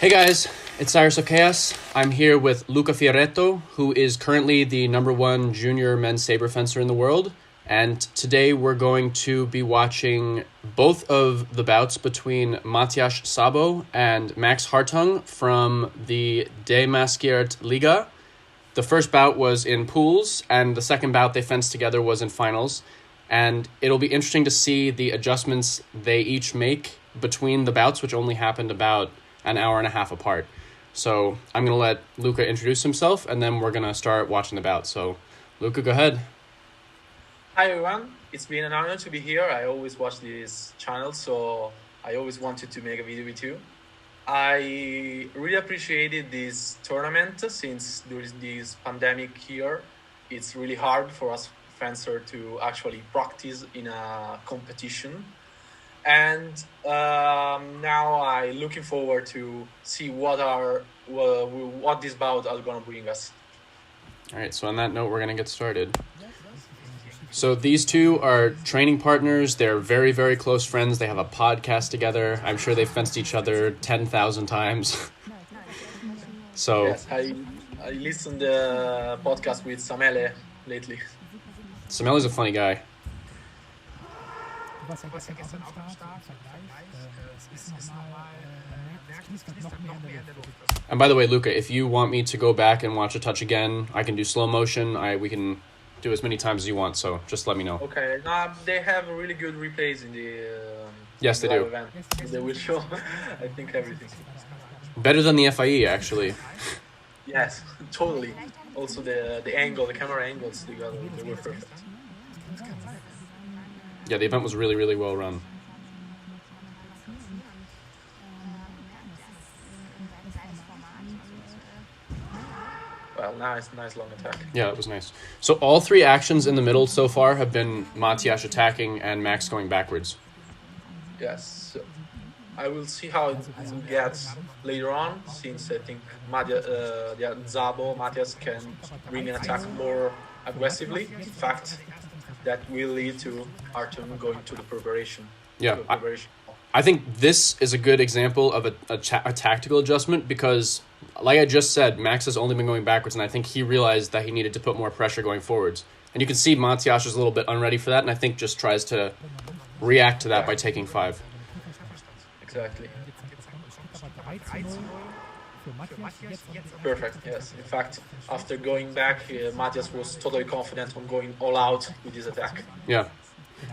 Hey guys, it's Cyrus of Chaos. I'm here with Luca Fioretto, who is currently the #1 junior men's saber fencer in the world. And today we're going to be watching both of the bouts between Matyas Szabo and Max Hartung from the Demaskiert Liga. The first bout was in pools, and the second bout they fenced together was in finals. And it'll be interesting to see the adjustments they each make between the bouts, which only happened about an hour and a half apart. So I'm going to let Luca introduce himself, and then we're going to start watching the bout. So, Luca, go ahead. Hi, everyone. It's been an honor to be here. I always watch this channel, so I always wanted to make a video with you. I really appreciated this tournament since during this pandemic year, it's really hard for us fencers to actually practice in a competition. And now I'm looking forward to see what this bout are going to bring us. All right, so on that note, we're going to get started. So these two are training partners. They're very, very close friends. They have a podcast together. I'm sure they've fenced each other 10,000 times. So yes, I listened to the podcast with Sabre lately. Samele's a funny guy. And by the way, Luca, if you want me to go back and watch a touch again, I can do slow motion. We can do as many times as you want, so just let me know. Okay, they have really good replays in the yes, they do. Event. They will show, I think, everything. Better than the FIE, actually. Yes, totally. Also, the angle, the camera angles, they were perfect. Yeah, the event was really, really well run. Well, nice long attack. Yeah, it was nice. So all three actions in the middle so far have been Matyas attacking and Max going backwards. Yes. So I will see how it gets later on, since I think Szabo, Matyas can bring an attack more aggressively. In fact, that will lead to Hartung going to the preparation. Yeah, I think this is a good example of a tactical adjustment because, like I just said, Max has only been going backwards, and I think he realized that he needed to put more pressure going forwards. And you can see Matyas is a little bit unready for that, and I think just tries to react to that by taking 5. Exactly. Perfect, yes. In fact, after going back, Matyas was totally confident on going all out with his attack. Yeah.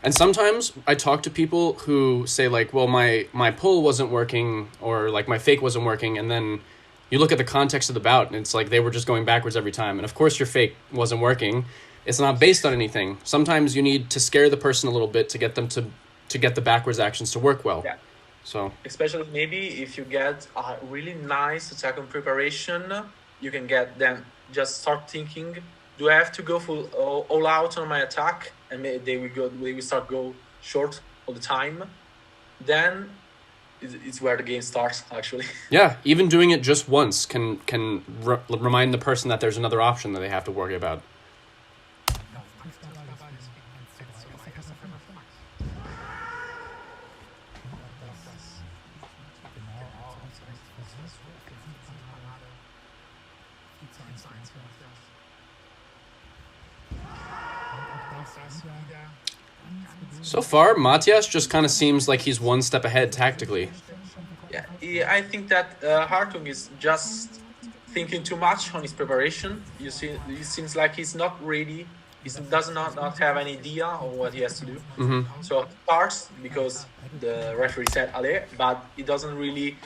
And sometimes I talk to people who say, like, well, my pull wasn't working, or, like, my fake wasn't working, and then you look at the context of the bout, and it's like they were just going backwards every time. And, of course, your fake wasn't working. It's not based on anything. Sometimes you need to scare the person a little bit to get them to get the backwards actions to work well. Yeah. So especially maybe if you get a really nice attack on preparation, you can get them just start thinking, do I have to go full all out on my attack? And they will start go short all the time. Then it's where the game starts, actually. Yeah, even doing it just once can remind the person that there's another option that they have to worry about. So far, Matyas just kind of seems like he's one step ahead tactically. Yeah, I think that Hartung is just thinking too much on his preparation. You see, it seems like he's not ready. He does not have any idea on what he has to do. Mm-hmm. So he starts because the referee said allez, but he doesn't really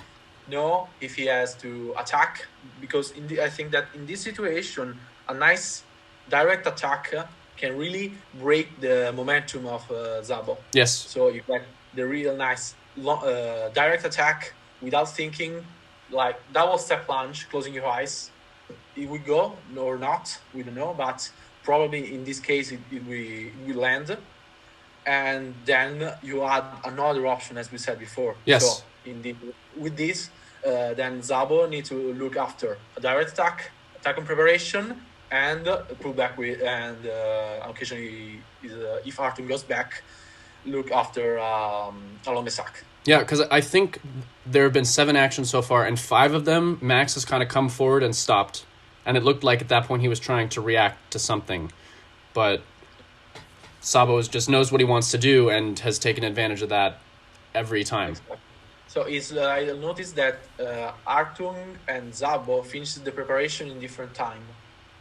know if he has to attack. Because I think that in this situation, a nice direct attack can really break the momentum of Szabo. Yes. So you get the real nice direct attack without thinking, like double step lunge, closing your eyes. It will go or not, we don't know, but probably in this case it will land. And then you add another option, as we said before. Yes. So with this, then Szabo need to look after a direct attack on preparation, and pull back with, and occasionally, if Hartung goes back, look after a long attack. Yeah, because I think there have been 7 actions so far, and 5 of them, Max has kind of come forward and stopped. And it looked like at that point he was trying to react to something. But Szabo just knows what he wants to do and has taken advantage of that every time. So I noticed that Hartung and Szabo finished the preparation in different time.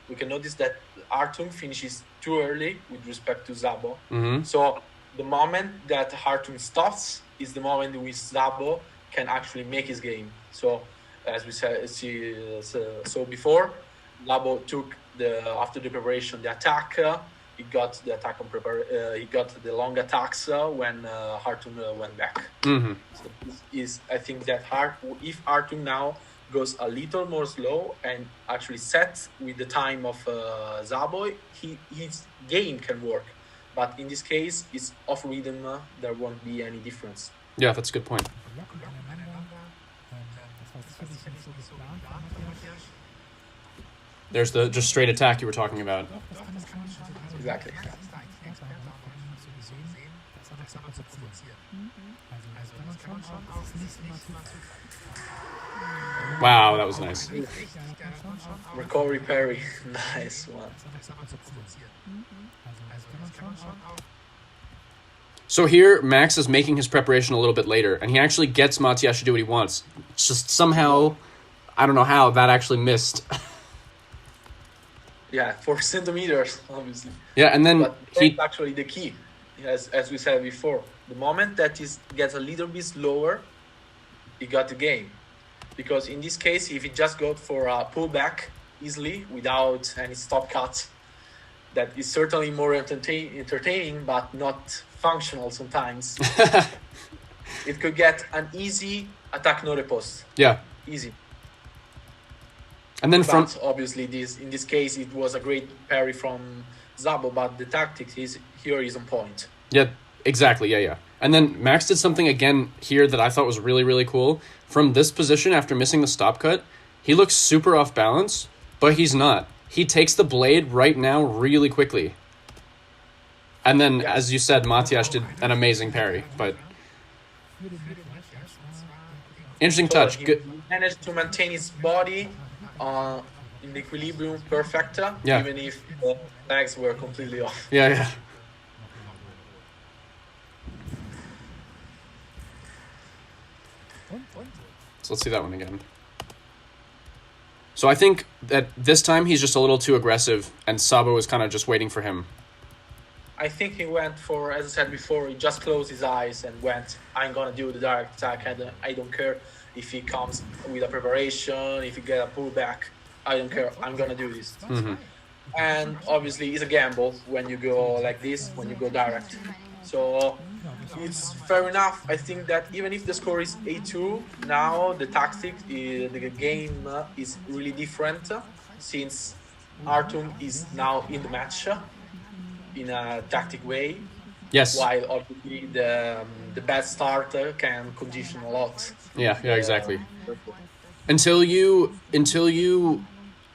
We can notice that Hartung finishes too early with respect to Szabo. Mm-hmm. So the moment that Hartung stops is the moment in which Szabo can actually make his game. So as we said, so before, Szabo took after the preparation the attack. He got the attack on he got the long attacks when Hartung went back. Mm-hmm. So this is, I think that if Hartung now goes a little more slow and actually sets with the time of Szabo, his game can work. But in this case, it's off rhythm. There won't be any difference. Yeah, that's a good point. There's the just straight attack you were talking about. Exactly. Wow, that was nice. Recovery parry. Nice one. So here, Max is making his preparation a little bit later, and he actually gets Matyas to do what he wants. It's just somehow, I don't know how, that actually missed. Yeah, 4 centimeters, obviously. Yeah, and then but that's actually the key, as we said before. The moment that he gets a little bit slower, he got the game. Because in this case, if he just got for a pullback easily without any stop cut, that is certainly more entertaining, but not functional sometimes. It could get an easy attack no riposte. Yeah. Easy. And then obviously in this case it was a great parry from Szabo, but the tactics is on point. Yeah, exactly. Yeah. And then Max did something again here that I thought was really, really cool. From this position after missing the stop cut, he looks super off balance, but he's not. He takes the blade right now really quickly. And then, as you said, Matyas did an amazing parry. But interesting touch. He Good. managed to maintain his body in the equilibrium perfect, even if the legs were completely off. Yeah. So let's see that one again. So I think that this time he's just a little too aggressive, and Szabo was kind of just waiting for him. I think he went for, as I said before, he just closed his eyes and went, I'm going to do the direct attack. I don't care if he comes with a preparation, if he get a pullback. I don't care. I'm going to do this. Mm-hmm. And obviously, it's a gamble when you go like this, when you go direct. So it's fair enough. I think that even if the score is 8-2, now the tactic, the game is really different since Hartung is now in the match in a tactic way. Yes. While obviously the bad start can condition a lot. Yeah, exactly. Until you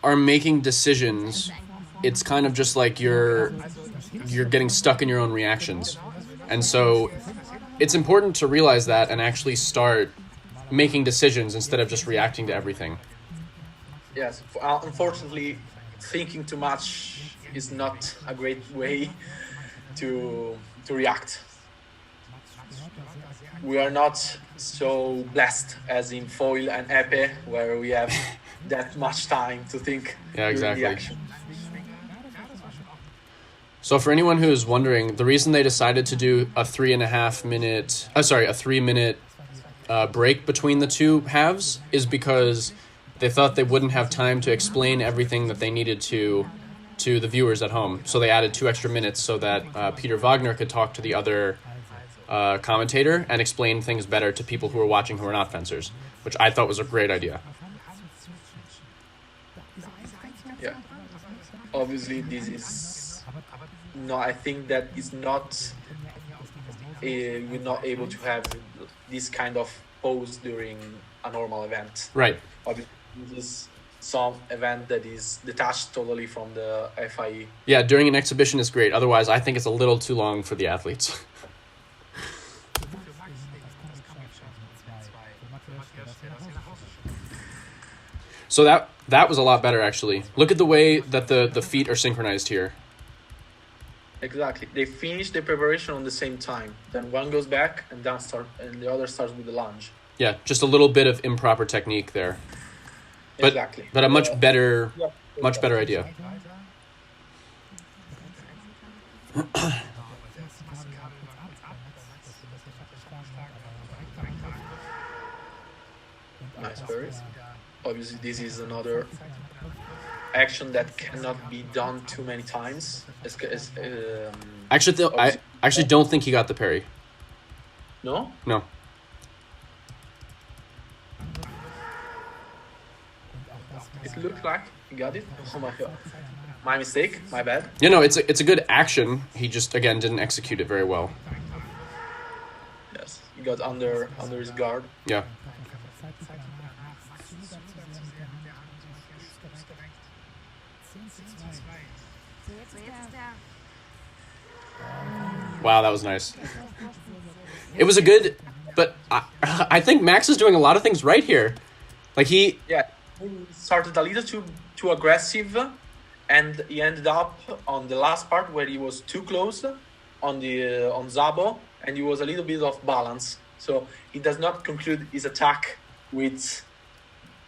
are making decisions, it's kind of just like you're getting stuck in your own reactions. And so it's important to realize that and actually start making decisions instead of just reacting to everything. Yes, unfortunately, thinking too much is not a great way to react. We are not so blessed as in foil and épée, where we have that much time to think. Yeah, exactly. The action. So for anyone who is wondering, the reason they decided to do a 3-minute break between the two halves is because they thought they wouldn't have time to explain everything that they needed to the viewers at home. So they added 2 extra minutes so that Peter Wagner could talk to the other commentator and explain things better to people who are watching who are not fencers, which I thought was a great idea. Yeah. Obviously, this is... No, I think that is not... we're not able to have this kind of pose during a normal event. Right. Obviously, this is some event that is detached totally from the FIE. Yeah, during an exhibition is great. Otherwise, I think it's a little too long for the athletes. So that was a lot better, actually. Look at the way that the feet are synchronized here. Exactly. They finish the preparation on the same time. Then one goes back and the other starts with the lunge. Yeah, just a little bit of improper technique there. But, Exactly. But a much better idea. Nice parries. Obviously, this is another action that cannot be done too many times. I actually don't think he got the parry. No? No. It looked like he got it. Oh my god. My mistake. My bad. You know, it's a good action. He just, again, didn't execute it very well. Yes. He got under his guard. Yeah. Wow, that was nice. It was a good, but I think Max is doing a lot of things right here. Like he started a little too aggressive, and he ended up on the last part where he was too close on Szabo, and he was a little bit off balance. So he does not conclude his attack with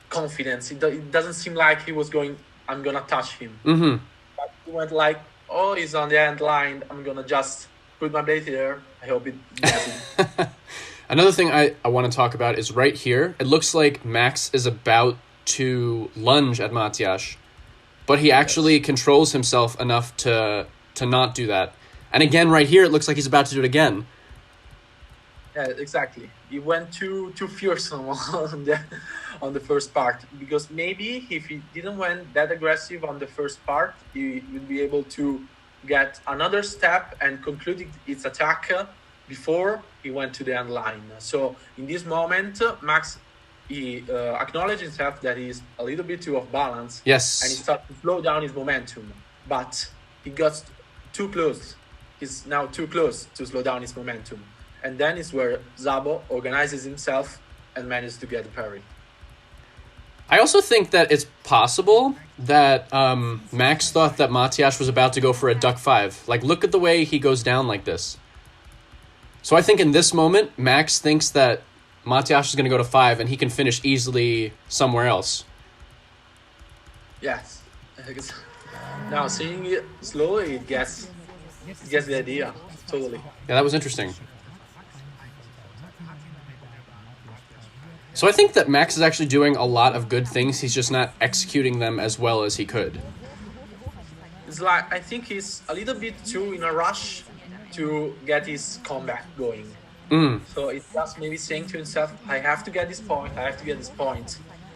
confidence. It doesn't seem like he was going, I'm gonna touch him. Mm-hmm. But he went like, oh, he's on the end line. I'm gonna just put my blade here. I hope it gets him. Another thing I want to talk about is right here. It looks like Max is about to lunge at Matyas, but he actually controls himself enough to not do that. And again, right here, it looks like he's about to do it again. Yeah, exactly. He went too fearsome on the first part, because maybe if he didn't went that aggressive on the first part, he would be able to get another step and conclude its attack before he went to the end line. So in this moment, Max he acknowledged himself that he's a little bit too off balance. Yes. And he started to slow down his momentum, but he got too close. He's now too close to slow down his momentum. And then is where Szabo organizes himself and manages to get the parry. I also think that it's possible that Max thought that Matyas was about to go for a duck 5. Like, look at the way he goes down like this. So I think in this moment, Max thinks that Matyas is going to go to 5 and he can finish easily somewhere else. Yes. Now, seeing it slowly, it gets the idea. Totally. Yeah, that was interesting. So I think that Max is actually doing a lot of good things. He's just not executing them as well as he could. It's like, I think he's a little bit too in a rush to get his comeback going. So it's just maybe saying to himself, I have to get this point,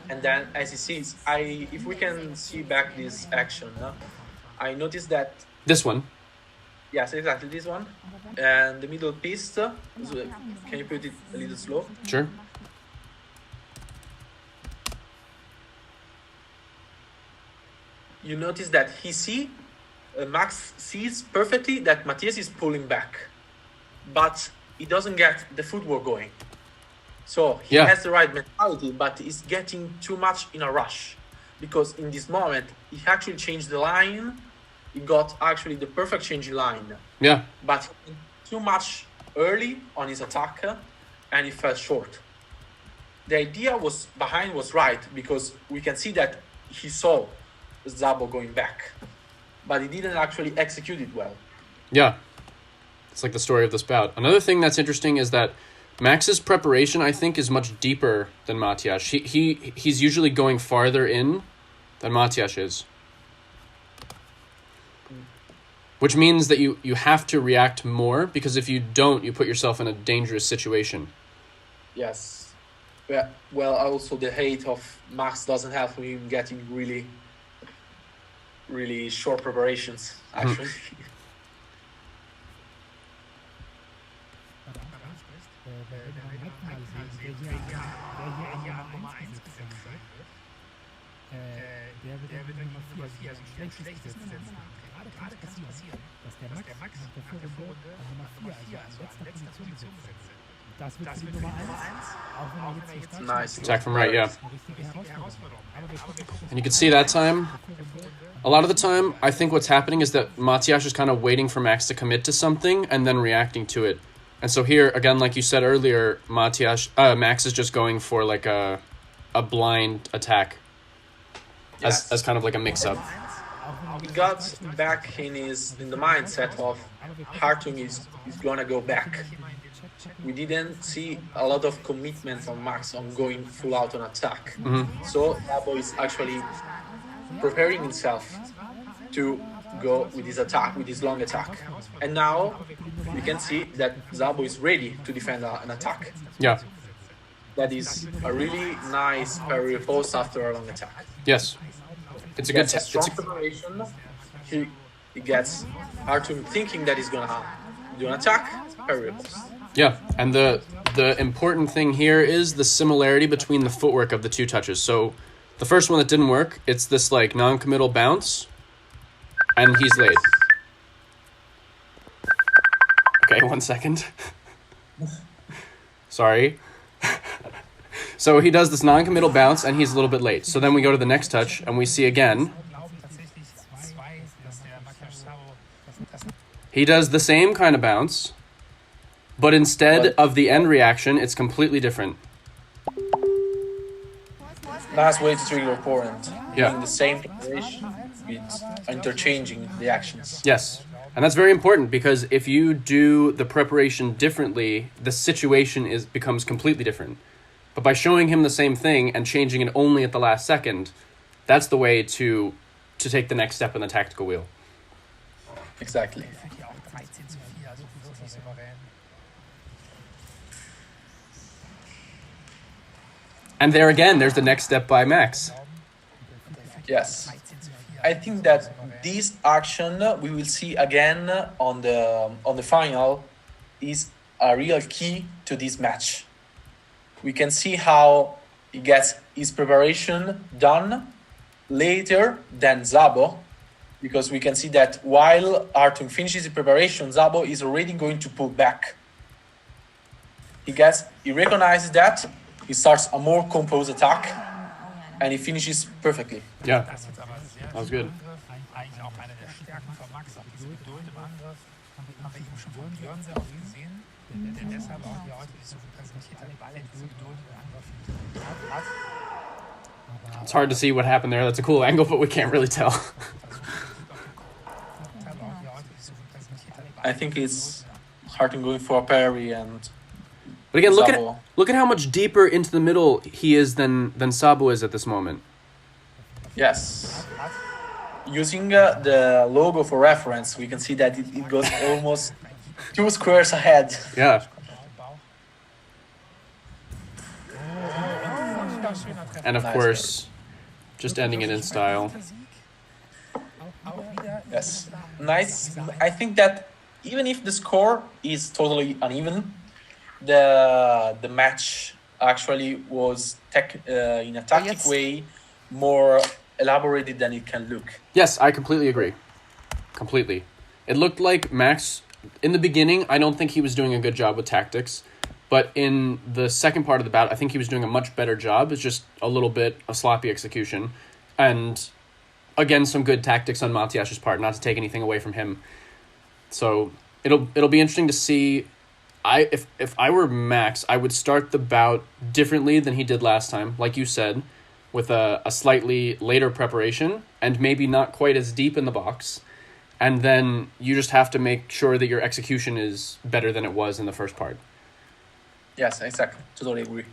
And then as he sees, if we can see back this action, I noticed that... This one? Yes, exactly, this one. And the middle piece, can you put it a little slow? Sure. You notice that Max sees perfectly that Matyas is pulling back, but he doesn't get the footwork going. So he has the right mentality, but he's getting too much in a rush, because in this moment he actually changed the line. He got actually the perfect change in line. Yeah. But he went too much early on his attack, and he fell short. The idea was right, because we can see that he saw Szabo going back, but he didn't actually execute it well. Yeah. It's like the story of this bout. Another thing that's interesting is that Max's preparation, I think, is much deeper than Matyas. He's usually going farther in than Matyas is. Which means that you have to react more, because if you don't, you put yourself in a dangerous situation. Yes. Well, also the height of Max doesn't help him getting really, really short preparations, actually. Nice. Attack from right, yeah. And you can see that time, a lot of the time, I think what's happening is that Matyas is kind of waiting for Max to commit to something and then reacting to it. And so here, again, like you said earlier, Max is just going for like a blind attack as kind of like a mix-up. He got back in the mindset of Hartung is gonna go back. We didn't see a lot of commitment from Max on going full out on attack. So Szabo is actually preparing himself to go with his attack, with his long attack. And now we can see that Szabo is ready to defend an attack. Yeah. That is a really nice parry post after a long attack. Yes. It's a good test. Strong preparation. He gets Hartung thinking that he's gonna do an attack, parry post. Yeah, and the important thing here is the similarity between the footwork of the two touches. So the first one that didn't work, it's this like non-committal bounce, and he's late. Okay, 1 second. Sorry. So he does this non-committal bounce, and he's a little bit late. So then we go to the next touch, and we see again. He does the same kind of bounce, but instead of the end reaction, it's completely different. Nice way to trigger your opponent. Yeah. In the same preparation with interchanging the actions. Yes. And that's very important because if you do the preparation differently, the situation becomes completely different. But by showing him the same thing and changing it only at the last second, that's the way to take the next step in the tactical wheel. Exactly. And there again, there's the next step by Max. Yes. I think that this action we will see again on the final is a real key to this match. We can see how he gets his preparation done later than Szabo, because we can see that while Hartung finishes his preparation, Szabo is already going to pull back. He recognizes that, he starts a more composed attack, and he finishes perfectly. Yeah, that was good. It's hard to see what happened there. That's a cool angle, but we can't really tell. I think it's Hartung going for a parry and... But again, Szabo. look at how much deeper into the middle he is than Szabo is at this moment. Yes. Using the logo for reference, we can see that it goes almost 2 squares ahead. Yeah. And of course, just ending it in style. Yes. Nice. I think that even if the score is totally uneven, the match actually was in a tactic way more elaborated than it can look. Yes, I completely agree. Completely. It looked like Max, in the beginning, I don't think he was doing a good job with tactics. But in the second part of the bout, I think he was doing a much better job. It's just a little bit of sloppy execution. And again, some good tactics on Matyas' part, not to take anything away from him. So it'll be interesting to see. If I were Max, I would start the bout differently than he did last time, like you said, with a slightly later preparation and maybe not quite as deep in the box. And then you just have to make sure that your execution is better than it was in the first part. Yes, exactly. Totally agree.